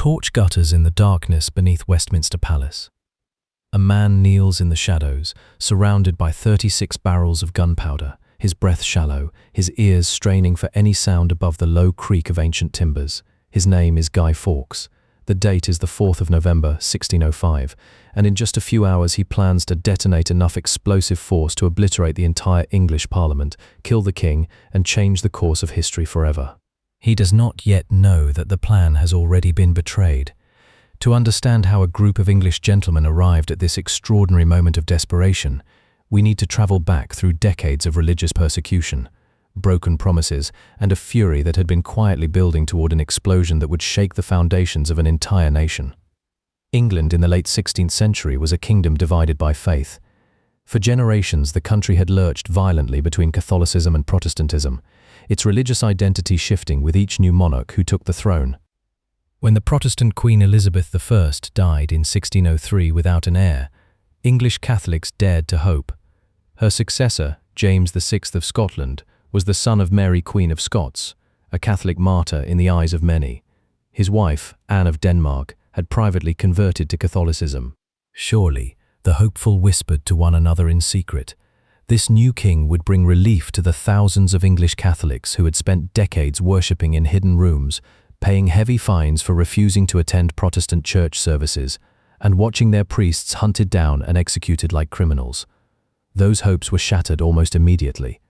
Torch gutters in the darkness beneath Westminster Palace. A man kneels in the shadows, surrounded by 36 barrels of gunpowder, his breath shallow, his ears straining for any sound above the low creak of ancient timbers. His name is Guy Fawkes. The date is the 4th of November, 1605, and in just a few hours he plans to detonate enough explosive force to obliterate the entire English Parliament, kill the king, and change the course of history forever. He does not yet know that the plan has already been betrayed. To understand how a group of English gentlemen arrived at this extraordinary moment of desperation, we need to travel back through decades of religious persecution, broken promises, and a fury that had been quietly building toward an explosion that would shake the foundations of an entire nation. England in the late 16th century was a kingdom divided by faith. For generations, the country had lurched violently between Catholicism and Protestantism, its religious identity shifting with each new monarch who took the throne. When the Protestant Queen Elizabeth I died in 1603 without an heir, English Catholics dared to hope. Her successor, James VI of Scotland, was the son of Mary, Queen of Scots, a Catholic martyr in the eyes of many. His wife, Anne of Denmark, had privately converted to Catholicism. Surely, the hopeful whispered to one another in secret, this new king would bring relief to the thousands of English Catholics who had spent decades worshipping in hidden rooms, paying heavy fines for refusing to attend Protestant church services, and watching their priests hunted down and executed like criminals. Those hopes were shattered almost immediately.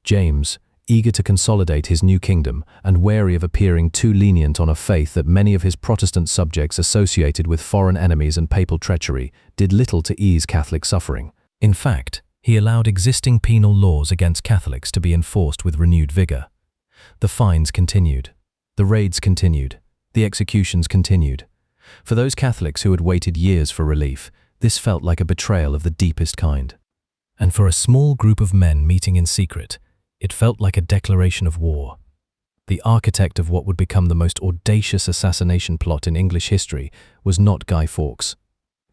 James, eager to consolidate his new kingdom and wary of appearing too lenient on a faith that many of his Protestant subjects associated with foreign enemies and papal treachery, did little to ease Catholic suffering. In fact, he allowed existing penal laws against Catholics to be enforced with renewed vigor. The fines continued. The raids continued. The executions continued. For those Catholics who had waited years for relief, this felt like a betrayal of the deepest kind. And for a small group of men meeting in secret, it felt like a declaration of war. The architect of what would become the most audacious assassination plot in English history was not Guy Fawkes.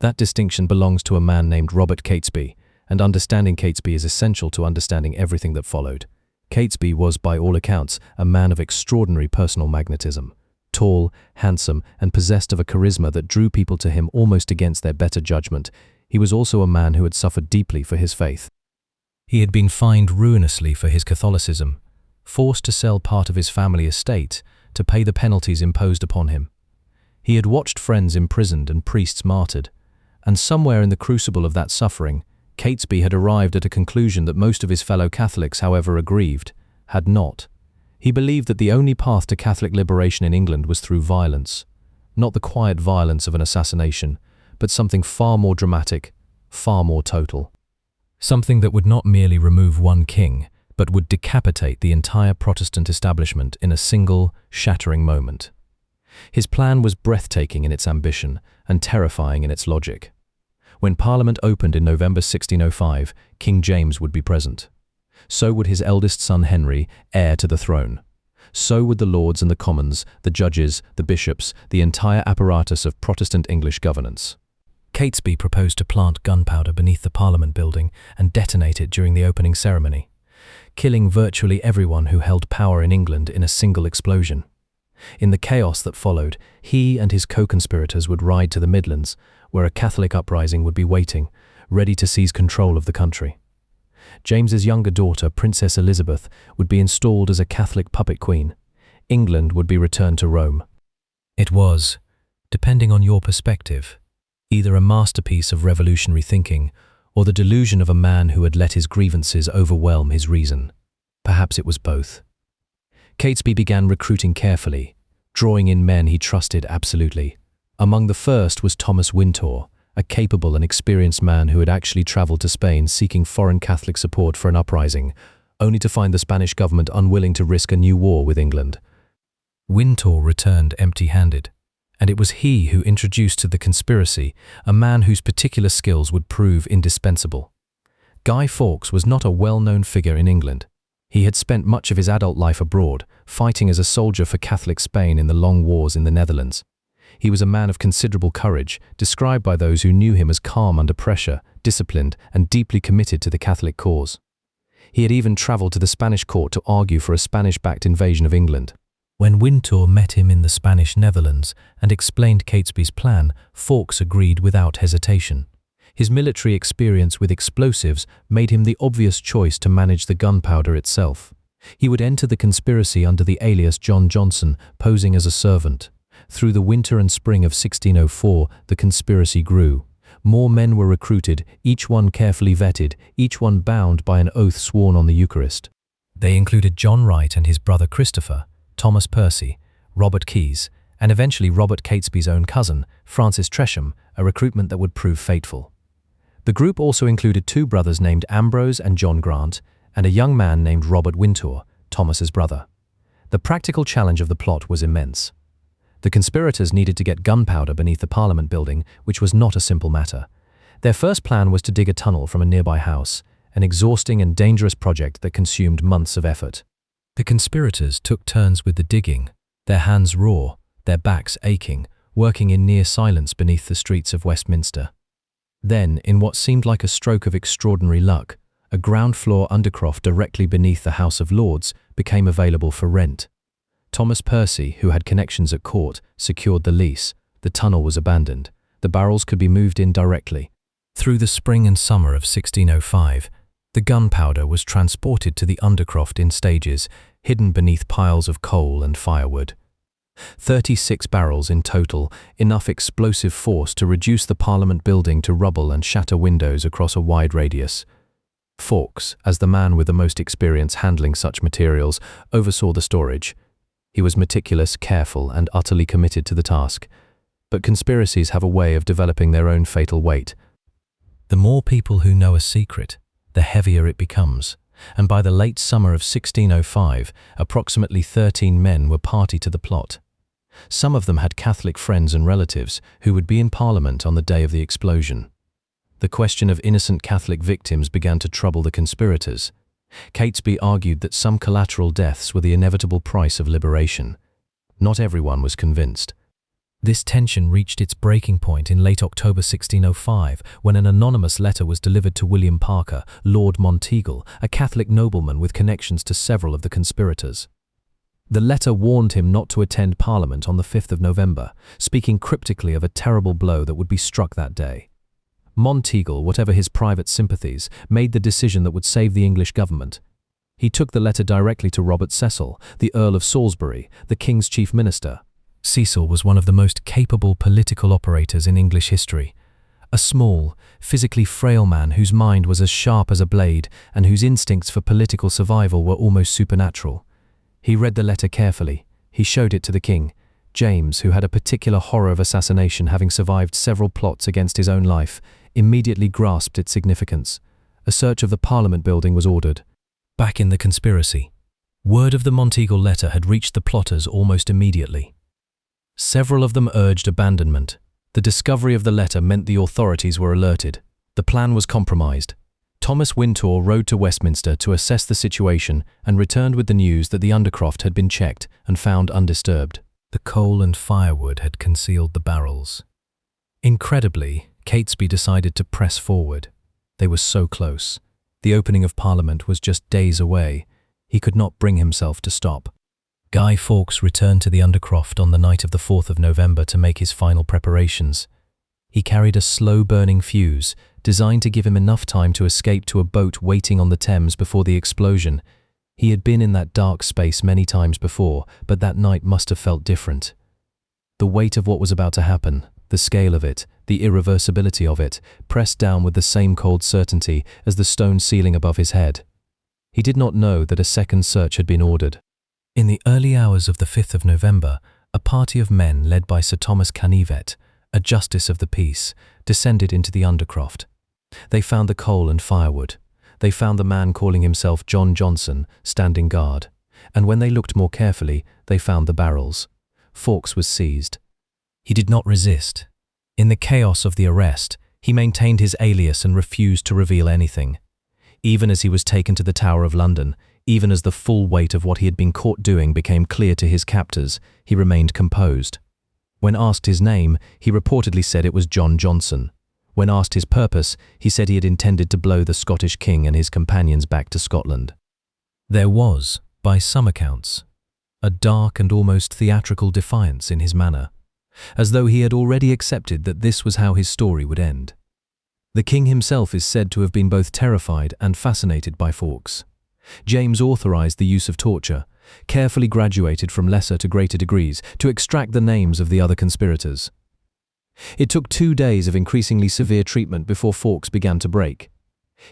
That distinction belongs to a man named Robert Catesby, and understanding Catesby is essential to understanding everything that followed. Catesby was, by all accounts, a man of extraordinary personal magnetism. Tall, handsome, and possessed of a charisma that drew people to him almost against their better judgment, he was also a man who had suffered deeply for his faith. He had been fined ruinously for his Catholicism, forced to sell part of his family estate to pay the penalties imposed upon him. He had watched friends imprisoned and priests martyred, and somewhere in the crucible of that suffering, Catesby had arrived at a conclusion that most of his fellow Catholics, however aggrieved, had not. He believed that the only path to Catholic liberation in England was through violence, not the quiet violence of an assassination, but something far more dramatic, far more total. Something that would not merely remove one king, but would decapitate the entire Protestant establishment in a single, shattering moment. His plan was breathtaking in its ambition and terrifying in its logic. When Parliament opened in November 1605, King James would be present. So would his eldest son Henry, heir to the throne. So would the Lords and the Commons, the judges, the bishops, the entire apparatus of Protestant English governance. Catesby proposed to plant gunpowder beneath the Parliament building and detonate it during the opening ceremony, killing virtually everyone who held power in England in a single explosion. In the chaos that followed, he and his co-conspirators would ride to the Midlands, where a Catholic uprising would be waiting, ready to seize control of the country. James's younger daughter, Princess Elizabeth, would be installed as a Catholic puppet queen. England would be returned to Rome. It was, depending on your perspective, either a masterpiece of revolutionary thinking or the delusion of a man who had let his grievances overwhelm his reason. Perhaps it was both. Catesby began recruiting carefully, drawing in men he trusted absolutely. Among the first was Thomas Wintour, a capable and experienced man who had actually traveled to Spain seeking foreign Catholic support for an uprising, only to find the Spanish government unwilling to risk a new war with England. Wintour returned empty-handed, and it was he who introduced to the conspiracy a man whose particular skills would prove indispensable. Guy Fawkes was not a well-known figure in England. He had spent much of his adult life abroad, fighting as a soldier for Catholic Spain in the long wars in the Netherlands. He was a man of considerable courage, described by those who knew him as calm under pressure, disciplined, and deeply committed to the Catholic cause. He had even traveled to the Spanish court to argue for a Spanish-backed invasion of England. When Wintour met him in the Spanish Netherlands and explained Catesby's plan, Fawkes agreed without hesitation. His military experience with explosives made him the obvious choice to manage the gunpowder itself. He would enter the conspiracy under the alias John Johnson, posing as a servant. Through the winter and spring of 1604, the conspiracy grew. More men were recruited, each one carefully vetted, each one bound by an oath sworn on the Eucharist. They included John Wright and his brother Christopher, Thomas Percy, Robert Keyes, and eventually Robert Catesby's own cousin, Francis Tresham, a recruitment that would prove fateful. The group also included two brothers named Ambrose and John Grant, and a young man named Robert Wintour, Thomas's brother. The practical challenge of the plot was immense. The conspirators needed to get gunpowder beneath the Parliament building, which was not a simple matter. Their first plan was to dig a tunnel from a nearby house, an exhausting and dangerous project that consumed months of effort. The conspirators took turns with the digging, their hands raw, their backs aching, working in near silence beneath the streets of Westminster. Then, in what seemed like a stroke of extraordinary luck, a ground-floor undercroft directly beneath the House of Lords became available for rent. Thomas Percy, who had connections at court, secured the lease. The tunnel was abandoned. The barrels could be moved in directly. Through the spring and summer of 1605, the gunpowder was transported to the undercroft in stages, hidden beneath piles of coal and firewood. 36 barrels in total, enough explosive force to reduce the Parliament building to rubble and shatter windows across a wide radius. Fawkes, as the man with the most experience handling such materials, oversaw the storage. He was meticulous, careful, and utterly committed to the task. But conspiracies have a way of developing their own fatal weight. The more people who know a secret, the heavier it becomes. And by the late summer of 1605, approximately 13 men were party to the plot. Some of them had Catholic friends and relatives who would be in Parliament on the day of the explosion. The question of innocent Catholic victims began to trouble the conspirators. Catesby argued that some collateral deaths were the inevitable price of liberation. Not everyone was convinced. This tension reached its breaking point in late October 1605, when an anonymous letter was delivered to William Parker, Lord Monteagle, a Catholic nobleman with connections to several of the conspirators. The letter warned him not to attend Parliament on the 5th of November, speaking cryptically of a terrible blow that would be struck that day. Monteagle, whatever his private sympathies, made the decision that would save the English government. He took the letter directly to Robert Cecil, the Earl of Salisbury, the King's chief minister. Cecil was one of the most capable political operators in English history. A small, physically frail man whose mind was as sharp as a blade and whose instincts for political survival were almost supernatural. He read the letter carefully. He showed it to the king. James, who had a particular horror of assassination, having survived several plots against his own life, immediately grasped its significance. A search of the Parliament building was ordered. Back in the conspiracy, word of the Monteagle letter had reached the plotters almost immediately. Several of them urged abandonment. The discovery of the letter meant the authorities were alerted. The plan was compromised. Thomas Wintour rode to Westminster to assess the situation and returned with the news that the undercroft had been checked and found undisturbed. The coal and firewood had concealed the barrels. Incredibly, Catesby decided to press forward. They were so close. The opening of Parliament was just days away. He could not bring himself to stop. Guy Fawkes returned to the undercroft on the night of the 4th of November to make his final preparations. He carried a slow-burning fuse, designed to give him enough time to escape to a boat waiting on the Thames before the explosion. He had been in that dark space many times before, but that night must have felt different. The weight of what was about to happen, the scale of it, the irreversibility of it, pressed down with the same cold certainty as the stone ceiling above his head. He did not know that a second search had been ordered. In the early hours of the 5th of November, a party of men led by Sir Thomas Canivet, a justice of the peace, descended into the undercroft. They found the coal and firewood. They found the man calling himself John Johnson standing guard, and when they looked more carefully, they found the barrels. Fawkes was seized. He did not resist. In the chaos of the arrest, he maintained his alias and refused to reveal anything. Even as he was taken to the Tower of London, even as the full weight of what he had been caught doing became clear to his captors, he remained composed. When asked his name, he reportedly said it was John Johnson. When asked his purpose, he said he had intended to blow the Scottish king and his companions back to Scotland. There was, by some accounts, a dark and almost theatrical defiance in his manner, as though he had already accepted that this was how his story would end. The king himself is said to have been both terrified and fascinated by Fawkes. James authorized the use of torture, carefully graduated from lesser to greater degrees, to extract the names of the other conspirators. It took 2 days of increasingly severe treatment before Fawkes began to break.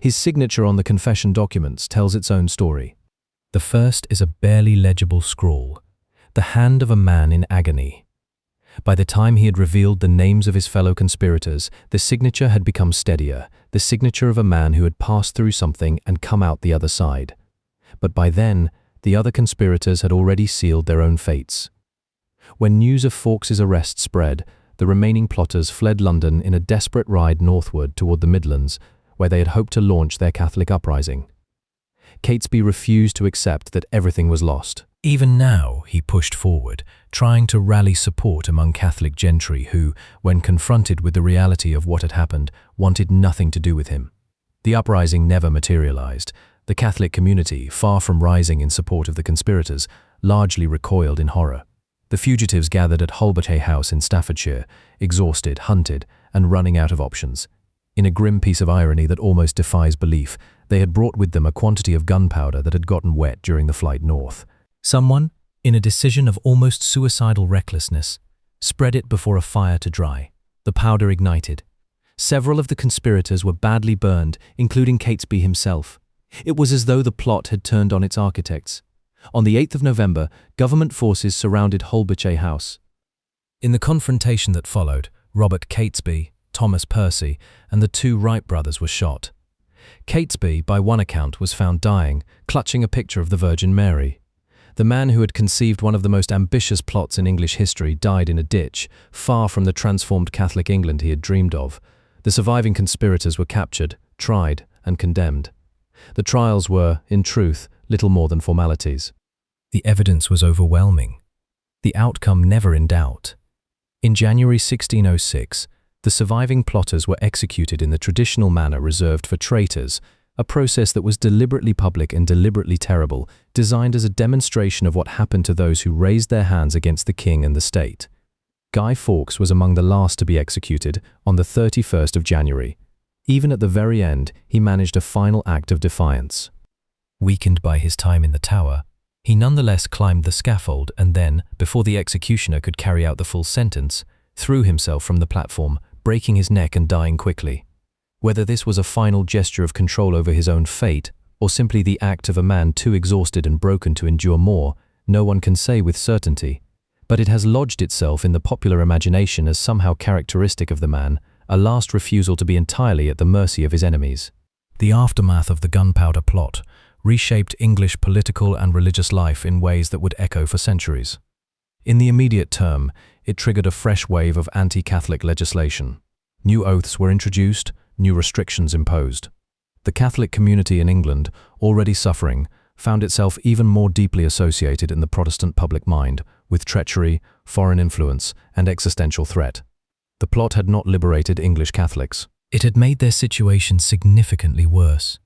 His signature on the confession documents tells its own story. The first is a barely legible scrawl, the hand of a man in agony. By the time he had revealed the names of his fellow conspirators, the signature had become steadier, the signature of a man who had passed through something and come out the other side. But by then, the other conspirators had already sealed their own fates. When news of Fawkes' arrest spread, the remaining plotters fled London in a desperate ride northward toward the Midlands, where they had hoped to launch their Catholic uprising. Catesby refused to accept that everything was lost. Even now, he pushed forward, trying to rally support among Catholic gentry who, when confronted with the reality of what had happened, wanted nothing to do with him. The uprising never materialized. The Catholic community, far from rising in support of the conspirators, largely recoiled in horror. The fugitives gathered at Holberthay House in Staffordshire, exhausted, hunted, and running out of options. In a grim piece of irony that almost defies belief, they had brought with them a quantity of gunpowder that had gotten wet during the flight north. Someone, in a decision of almost suicidal recklessness, spread it before a fire to dry. The powder ignited. Several of the conspirators were badly burned, including Catesby himself. It was as though the plot had turned on its architects. On the 8th of November, government forces surrounded Holberthay House. In the confrontation that followed, Robert Catesby, Thomas Percy, and the 2 Wright brothers were shot. Catesby, by one account, was found dying, clutching a picture of the Virgin Mary. The man who had conceived one of the most ambitious plots in English history died in a ditch, far from the transformed Catholic England he had dreamed of. The surviving conspirators were captured, tried, and condemned. The trials were, in truth, little more than formalities. The evidence was overwhelming. The outcome never in doubt. In January 1606, the surviving plotters were executed in the traditional manner reserved for traitors, a process that was deliberately public and deliberately terrible, designed as a demonstration of what happened to those who raised their hands against the king and the state. Guy Fawkes was among the last to be executed on the 31st of January. Even at the very end, he managed a final act of defiance. Weakened by his time in the Tower, he nonetheless climbed the scaffold and then, before the executioner could carry out the full sentence, threw himself from the platform, breaking his neck and dying quickly. Whether this was a final gesture of control over his own fate, or simply the act of a man too exhausted and broken to endure more, no one can say with certainty. But it has lodged itself in the popular imagination as somehow characteristic of the man, a last refusal to be entirely at the mercy of his enemies. The aftermath of the Gunpowder Plot reshaped English political and religious life in ways that would echo for centuries. In the immediate term, it triggered a fresh wave of anti-Catholic legislation. New oaths were introduced, new restrictions imposed. The Catholic community in England, already suffering, found itself even more deeply associated in the Protestant public mind with treachery, foreign influence, and existential threat. The plot had not liberated English Catholics. It had made their situation significantly worse.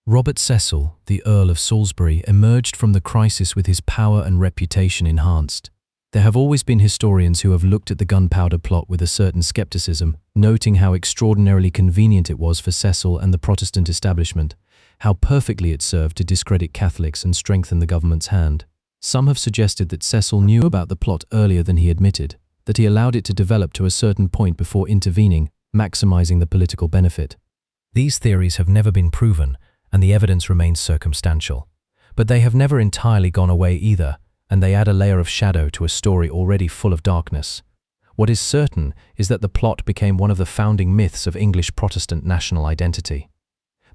Robert Cecil, the Earl of Salisbury, emerged from the crisis with his power and reputation enhanced. There have always been historians who have looked at the Gunpowder Plot with a certain skepticism, noting how extraordinarily convenient it was for Cecil and the Protestant establishment, how perfectly it served to discredit Catholics and strengthen the government's hand. Some have suggested that Cecil knew about the plot earlier than he admitted, that he allowed it to develop to a certain point before intervening, maximizing the political benefit. These theories have never been proven, and the evidence remains circumstantial. But they have never entirely gone away either, and they add a layer of shadow to a story already full of darkness. What is certain is that the plot became one of the founding myths of English Protestant national identity.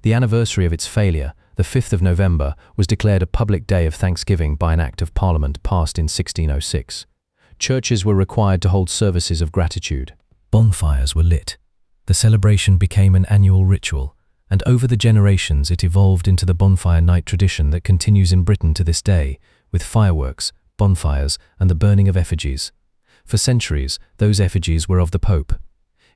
The anniversary of its failure, the 5th of November, was declared a public day of thanksgiving by an Act of Parliament passed in 1606. Churches were required to hold services of gratitude. Bonfires were lit. The celebration became an annual ritual, and over the generations it evolved into the bonfire night tradition that continues in Britain to this day, with fireworks, bonfires, and the burning of effigies. For centuries, those effigies were of the Pope.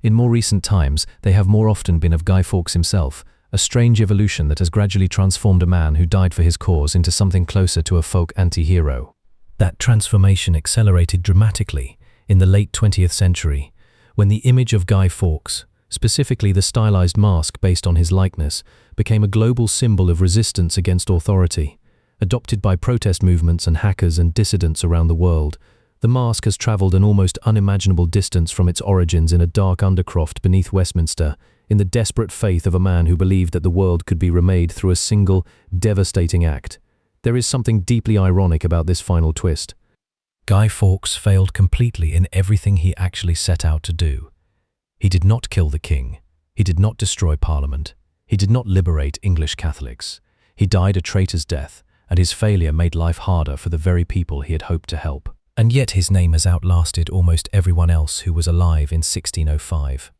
In more recent times, they have more often been of Guy Fawkes himself, a strange evolution that has gradually transformed a man who died for his cause into something closer to a folk anti-hero. That transformation accelerated dramatically in the late 20th century, when the image of Guy Fawkes, specifically the stylized mask based on his likeness, became a global symbol of resistance against authority. Adopted by protest movements and hackers and dissidents around the world, the mask has traveled an almost unimaginable distance from its origins in a dark undercroft beneath Westminster, in the desperate faith of a man who believed that the world could be remade through a single, devastating act. There is something deeply ironic about this final twist. Guy Fawkes failed completely in everything he actually set out to do. He did not kill the king. He did not destroy Parliament. He did not liberate English Catholics. He died a traitor's death, and his failure made life harder for the very people he had hoped to help. And yet his name has outlasted almost everyone else who was alive in 1605.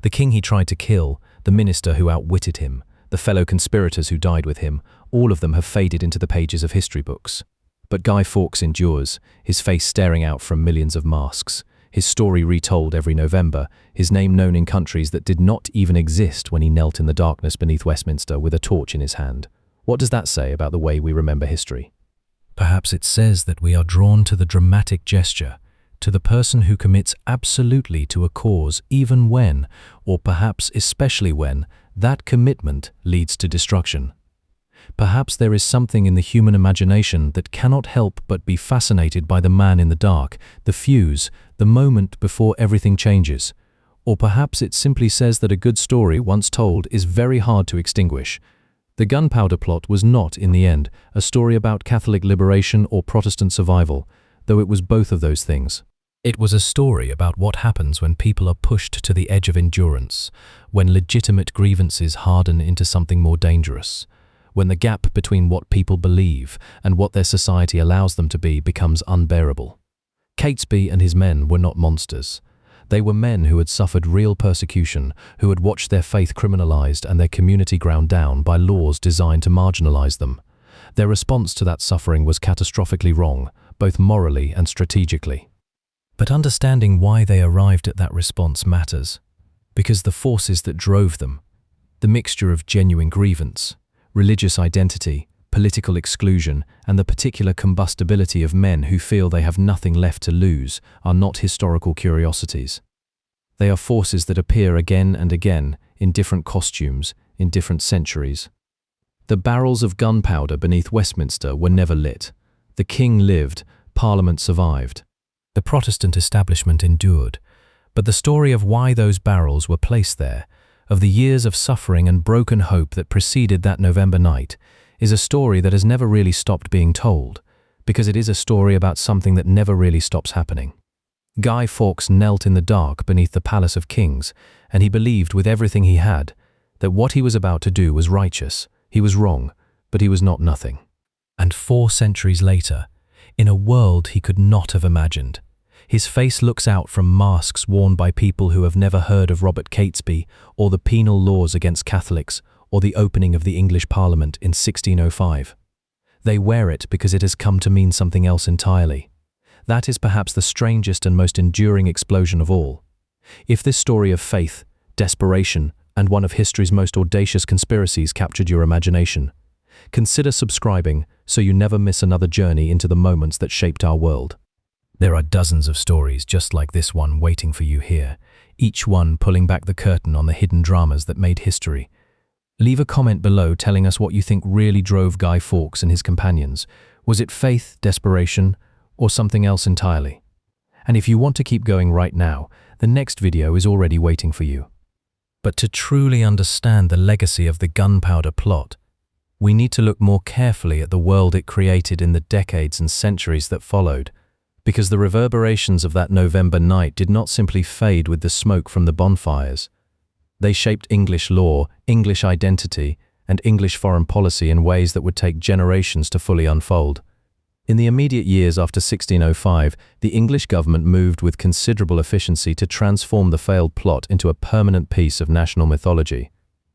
The king he tried to kill, the minister who outwitted him, the fellow conspirators who died with him, all of them have faded into the pages of history books. But Guy Fawkes endures, his face staring out from millions of masks, his story retold every November, his name known in countries that did not even exist when he knelt in the darkness beneath Westminster with a torch in his hand. What does that say about the way we remember history? Perhaps it says that we are drawn to the dramatic gesture, to the person who commits absolutely to a cause even when, or perhaps especially when, that commitment leads to destruction. Perhaps there is something in the human imagination that cannot help but be fascinated by the man in the dark, the fuse, the moment before everything changes. Or perhaps it simply says that a good story, once told, is very hard to extinguish. The Gunpowder Plot was not, in the end, a story about Catholic liberation or Protestant survival, though it was both of those things. It was a story about what happens when people are pushed to the edge of endurance, when legitimate grievances harden into something more dangerous, when the gap between what people believe and what their society allows them to be becomes unbearable. Catesby and his men were not monsters. They were men who had suffered real persecution, who had watched their faith criminalized and their community ground down by laws designed to marginalize them. Their response to that suffering was catastrophically wrong, both morally and strategically. But understanding why they arrived at that response matters, because the forces that drove them, the mixture of genuine grievance, religious identity, political exclusion, and the particular combustibility of men who feel they have nothing left to lose, are not historical curiosities. They are forces that appear again and again, in different costumes, in different centuries. The barrels of gunpowder beneath Westminster were never lit. The king lived, Parliament survived. The Protestant establishment endured, but the story of why those barrels were placed there, of the years of suffering and broken hope that preceded that November night, is a story that has never really stopped being told, because it is a story about something that never really stops happening. Guy Fawkes knelt in the dark beneath the Palace of Kings, and he believed with everything he had that what he was about to do was righteous. He was wrong, but he was not nothing. And 4 centuries later, in a world he could not have imagined, his face looks out from masks worn by people who have never heard of Robert Catesby or the penal laws against Catholics or the opening of the English Parliament in 1605. They wear it because it has come to mean something else entirely. That is perhaps the strangest and most enduring explosion of all. If this story of faith, desperation, and one of history's most audacious conspiracies captured your imagination, consider subscribing so you never miss another journey into the moments that shaped our world. There are dozens of stories just like this one waiting for you here, each one pulling back the curtain on the hidden dramas that made history. Leave a comment below telling us what you think really drove Guy Fawkes and his companions. Was it faith, desperation, or something else entirely? And if you want to keep going right now, the next video is already waiting for you. But to truly understand the legacy of the Gunpowder Plot, we need to look more carefully at the world it created in the decades and centuries that followed, because the reverberations of that November night did not simply fade with the smoke from the bonfires. They shaped English law, English identity, and English foreign policy in ways that would take generations to fully unfold. In the immediate years after 1605, the English government moved with considerable efficiency to transform the failed plot into a permanent piece of national mythology.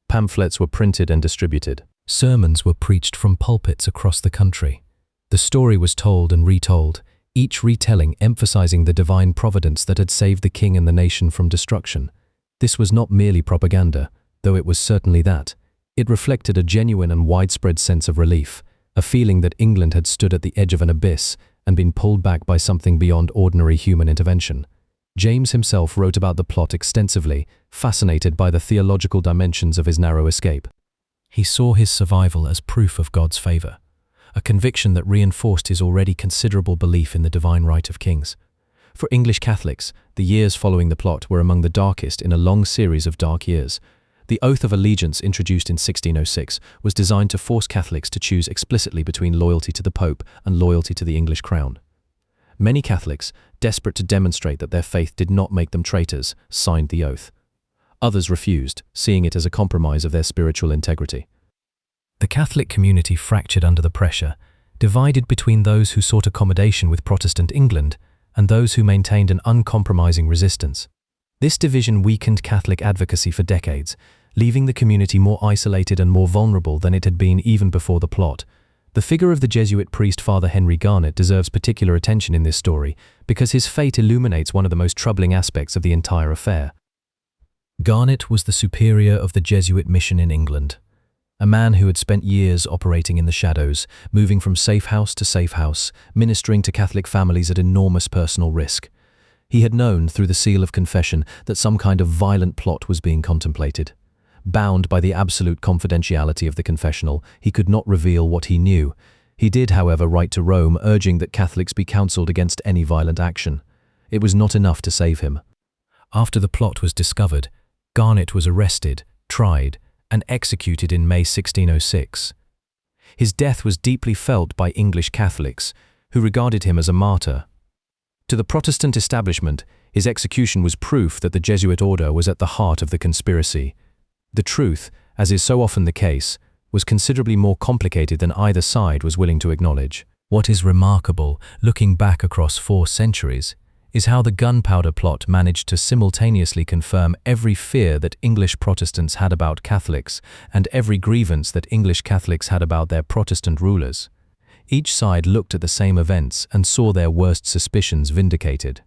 Pamphlets were printed and distributed. Sermons were preached from pulpits across the country. The story was told and retold, each retelling emphasizing the divine providence that had saved the king and the nation from destruction. This was not merely propaganda, though it was certainly that. It reflected a genuine and widespread sense of relief, a feeling that England had stood at the edge of an abyss and been pulled back by something beyond ordinary human intervention. James himself wrote about the plot extensively, fascinated by the theological dimensions of his narrow escape. He saw his survival as proof of God's favor, a conviction that reinforced his already considerable belief in the divine right of kings. For English Catholics, the years following the plot were among the darkest in a long series of dark years. The oath of allegiance introduced in 1606 was designed to force Catholics to choose explicitly between loyalty to the Pope and loyalty to the English crown. Many Catholics, desperate to demonstrate that their faith did not make them traitors, signed the oath. Others refused, seeing it as a compromise of their spiritual integrity. The Catholic community fractured under the pressure, divided between those who sought accommodation with Protestant England and those who maintained an uncompromising resistance. This division weakened Catholic advocacy for decades, leaving the community more isolated and more vulnerable than it had been even before the plot. The figure of the Jesuit priest Father Henry Garnet deserves particular attention in this story because his fate illuminates one of the most troubling aspects of the entire affair. Garnet was the superior of the Jesuit mission in England, a man who had spent years operating in the shadows, moving from safe house to safe house, ministering to Catholic families at enormous personal risk. He had known, through the seal of confession, that some kind of violent plot was being contemplated. Bound by the absolute confidentiality of the confessional, he could not reveal what he knew. He did, however, write to Rome urging that Catholics be counseled against any violent action. It was not enough to save him. After the plot was discovered, Garnet was arrested, tried, and executed in May 1606. His death was deeply felt by English Catholics, who regarded him as a martyr. To the Protestant establishment, his execution was proof that the Jesuit order was at the heart of the conspiracy. The truth, as is so often the case, was considerably more complicated than either side was willing to acknowledge. What is remarkable, looking back across 4 centuries, is how the Gunpowder Plot managed to simultaneously confirm every fear that English Protestants had about Catholics and every grievance that English Catholics had about their Protestant rulers. Each side looked at the same events and saw their worst suspicions vindicated.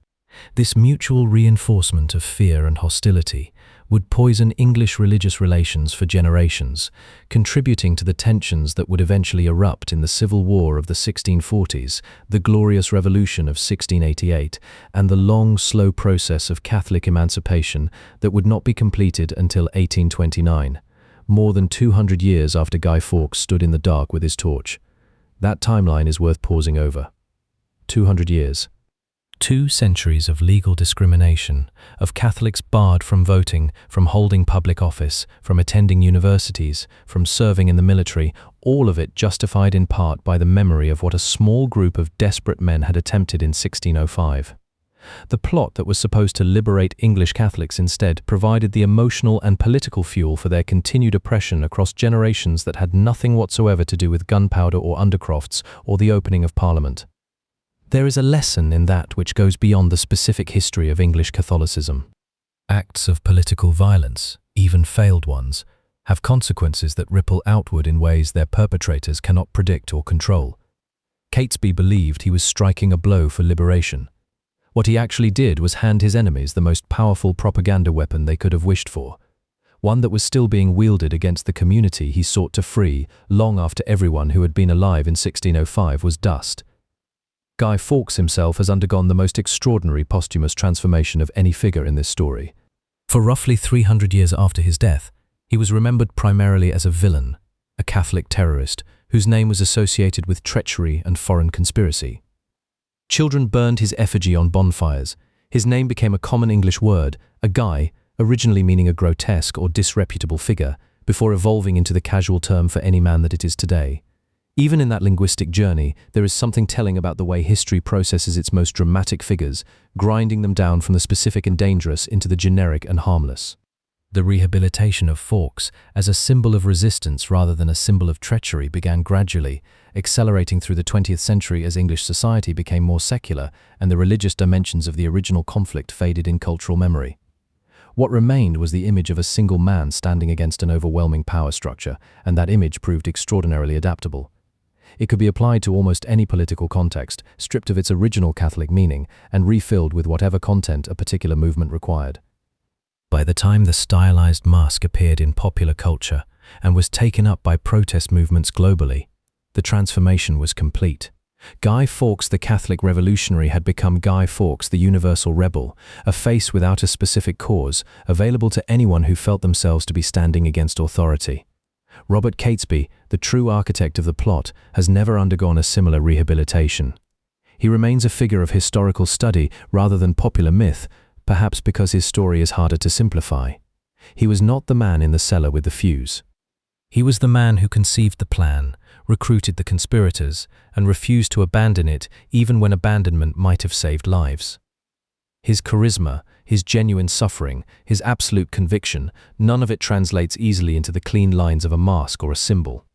This mutual reinforcement of fear and hostility would poison English religious relations for generations, contributing to the tensions that would eventually erupt in the Civil War of the 1640s, the Glorious Revolution of 1688, and the long, slow process of Catholic emancipation that would not be completed until 1829, more than 200 years after Guy Fawkes stood in the dark with his torch. That timeline is worth pausing over. 200 years. 2 centuries of legal discrimination, of Catholics barred from voting, from holding public office, from attending universities, from serving in the military, all of it justified in part by the memory of what a small group of desperate men had attempted in 1605. The plot that was supposed to liberate English Catholics instead provided the emotional and political fuel for their continued oppression across generations that had nothing whatsoever to do with gunpowder or undercrofts or the opening of Parliament. There is a lesson in that which goes beyond the specific history of English Catholicism. Acts of political violence, even failed ones, have consequences that ripple outward in ways their perpetrators cannot predict or control. Catesby believed he was striking a blow for liberation. What he actually did was hand his enemies the most powerful propaganda weapon they could have wished for, one that was still being wielded against the community he sought to free long after everyone who had been alive in 1605 was dust. Guy Fawkes himself has undergone the most extraordinary posthumous transformation of any figure in this story. For roughly 300 years after his death, he was remembered primarily as a villain, a Catholic terrorist whose name was associated with treachery and foreign conspiracy. Children burned his effigy on bonfires. His name became a common English word, a guy, originally meaning a grotesque or disreputable figure, before evolving into the casual term for any man that it is today. Even in that linguistic journey, there is something telling about the way history processes its most dramatic figures, grinding them down from the specific and dangerous into the generic and harmless. The rehabilitation of Fawkes as a symbol of resistance rather than a symbol of treachery began gradually, accelerating through the 20th century as English society became more secular and the religious dimensions of the original conflict faded in cultural memory. What remained was the image of a single man standing against an overwhelming power structure, and that image proved extraordinarily adaptable. It could be applied to almost any political context, stripped of its original Catholic meaning, and refilled with whatever content a particular movement required. By the time the stylized mask appeared in popular culture and was taken up by protest movements globally, the transformation was complete. Guy Fawkes the Catholic revolutionary had become Guy Fawkes the universal rebel, a face without a specific cause, available to anyone who felt themselves to be standing against authority. Robert Catesby, the true architect of the plot, has never undergone a similar rehabilitation. He remains a figure of historical study rather than popular myth, perhaps because his story is harder to simplify. He was not the man in the cellar with the fuse. He was the man who conceived the plan, recruited the conspirators, and refused to abandon it even when abandonment might have saved lives. His charisma, his genuine suffering, his absolute conviction, none of it translates easily into the clean lines of a mask or a symbol.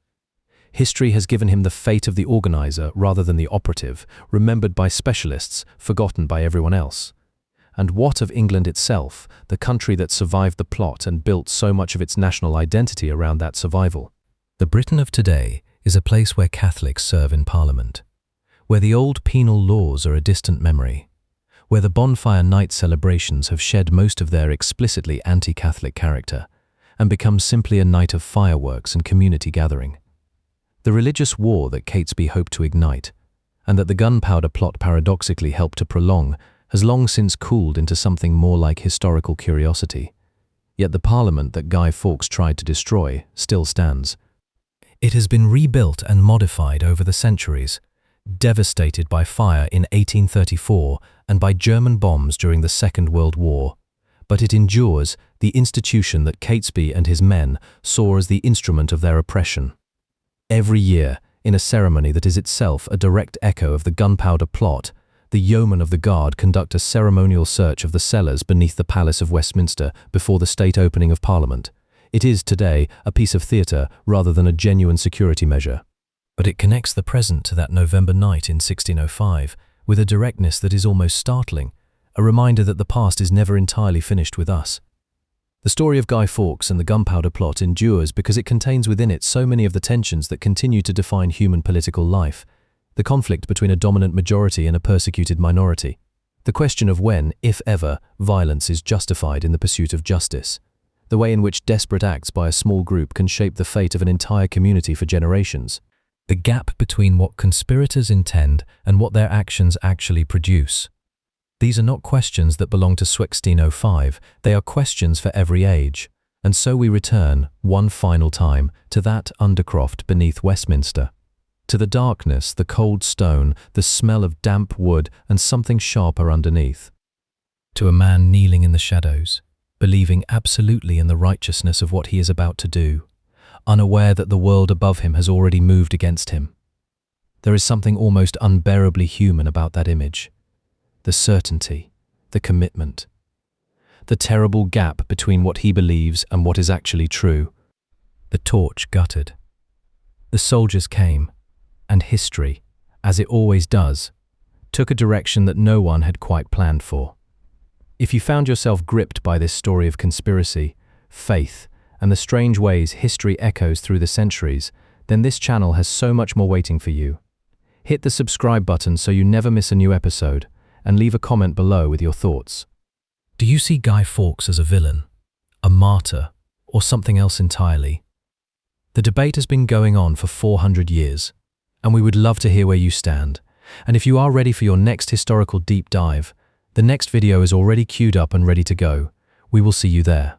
History has given him the fate of the organizer rather than the operative, remembered by specialists, forgotten by everyone else. And what of England itself, the country that survived the plot and built so much of its national identity around that survival? The Britain of today is a place where Catholics serve in Parliament, where the old penal laws are a distant memory, where the bonfire night celebrations have shed most of their explicitly anti-Catholic character and become simply a night of fireworks and community gathering. The religious war that Catesby hoped to ignite, and that the Gunpowder Plot paradoxically helped to prolong, has long since cooled into something more like historical curiosity. Yet the Parliament that Guy Fawkes tried to destroy still stands. It has been rebuilt and modified over the centuries, devastated by fire in 1834 and by German bombs during the Second World War, but it endures, the institution that Catesby and his men saw as the instrument of their oppression. Every year, in a ceremony that is itself a direct echo of the Gunpowder Plot, the yeomen of the guard conduct a ceremonial search of the cellars beneath the Palace of Westminster before the state opening of Parliament. It is, today, a piece of theatre rather than a genuine security measure. But it connects the present to that November night in 1605 with a directness that is almost startling, a reminder that the past is never entirely finished with us. The story of Guy Fawkes and the Gunpowder Plot endures because it contains within it so many of the tensions that continue to define human political life. The conflict between a dominant majority and a persecuted minority. The question of when, if ever, violence is justified in the pursuit of justice. The way in which desperate acts by a small group can shape the fate of an entire community for generations. The gap between what conspirators intend and what their actions actually produce. These are not questions that belong to 1605, they are questions for every age. And so we return, one final time, to that undercroft beneath Westminster. To the darkness, the cold stone, the smell of damp wood and something sharper underneath. To a man kneeling in the shadows, believing absolutely in the righteousness of what he is about to do, unaware that the world above him has already moved against him. There is something almost unbearably human about that image. The certainty, the commitment, the terrible gap between what he believes and what is actually true. The torch guttered. The soldiers came, and history, as it always does, took a direction that no one had quite planned for. If you found yourself gripped by this story of conspiracy, faith, and the strange ways history echoes through the centuries, then this channel has so much more waiting for you. Hit the subscribe button so you never miss a new episode, and leave a comment below with your thoughts. Do you see Guy Fawkes as a villain, a martyr, or something else entirely? The debate has been going on for 400 years, and we would love to hear where you stand. And if you are ready for your next historical deep dive, the next video is already queued up and ready to go. We will see you there.